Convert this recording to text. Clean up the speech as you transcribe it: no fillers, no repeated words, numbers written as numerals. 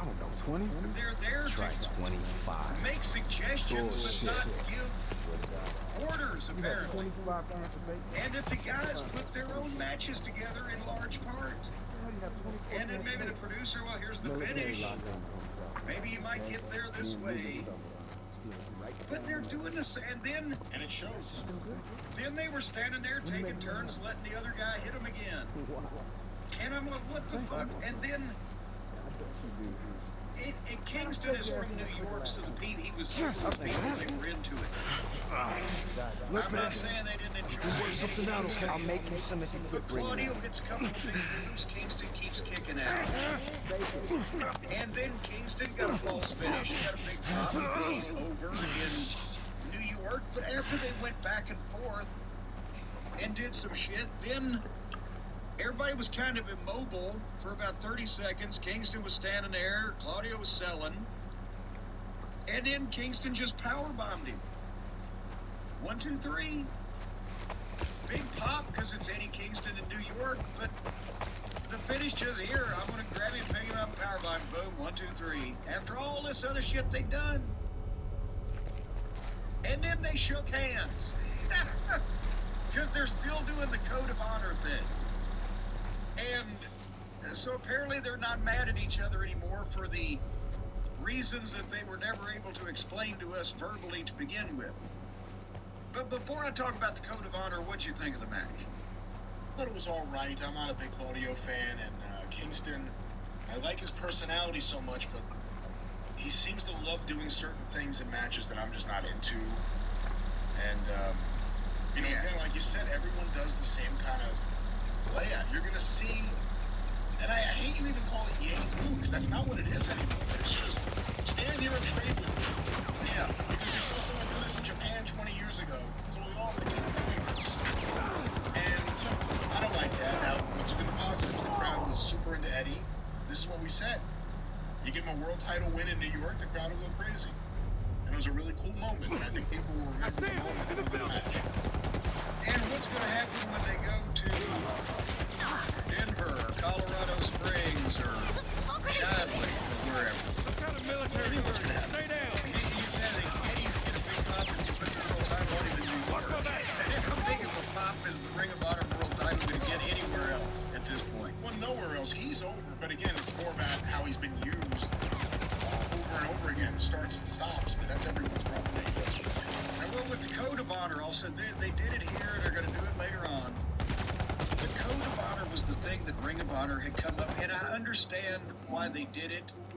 don't know, 20? They're there Try to 25. make suggestions, Bullshit. but not give orders, apparently. 25 pounds of bacon. And if the guys put their own matches together in large part, and then maybe the producer, well, here's the finish. Maybe you might get there this way. But they're doing this, and it shows. Then they were standing there taking turns, letting the other guy hit them again. And I'm like, what the fuck? And then Kingston is from New York, so he was able to people, they were into it. I'm not saying they didn't enjoy it. Something out, okay? I'll make you some if you But quit bringing Claudio it. hits a couple of big moves. Kingston keeps kicking out. And then Kingston got a false finish. He got a big pop because he's over in New York. But after they went back and forth and did some shit, then everybody was kind of immobile for about 30 seconds. Kingston was standing there. Claudio was selling. And then Kingston just powerbombed him. 1, 2, 3. Big pop because it's Eddie Kingston in New York, but the finish just here. I'm going to grab him, pick him up, powerbomb, boom, 1, 2, 3. After all this other shit they'd done. And then they shook hands. Because they're still doing the code of honor thing. And so apparently they're not mad at each other anymore for the reasons that they were never able to explain to us verbally to begin with. But before I talk about the code of honor, what'd you think of the match? I thought it was all right. I'm not a big Claudio fan, and Kingston, I like his personality so much, but he seems to love doing certain things in matches that I'm just not into. And, again, like you said, everyone does the same kind of layout. You're going to see, and I hate you even call it Yay Boo, because that's not what it is anymore. It's just stand here and trade with me. Yeah, because we saw someone do this in Japan 20 years ago, so we all keep doing this. And I don't like that. Now, let's look at the positives. The crowd was super into Eddie. This is what we said. You give him a world title win in New York, the crowd will go crazy. And it was a really cool moment, and I think people will remember the moment of the match. And what's going to happen when they go to Denver or Colorado Springs or Shadley or wherever? What kind of military What's going to happen? Stay down. He said that Eddie's get a big pop and you put the world title on him in New York. How big of a pop is the Ring of Honor world title going to get anywhere else at this point? Well, nowhere else. He's over, but again, it's more about how he's been used over and over again. Starts and stops, but that's everyone's problem. And well, with the Code of Honor, also, they did it here, and they're going to do it later on. The Code of Honor was the thing that Ring of Honor had come up, and I understand why they did it.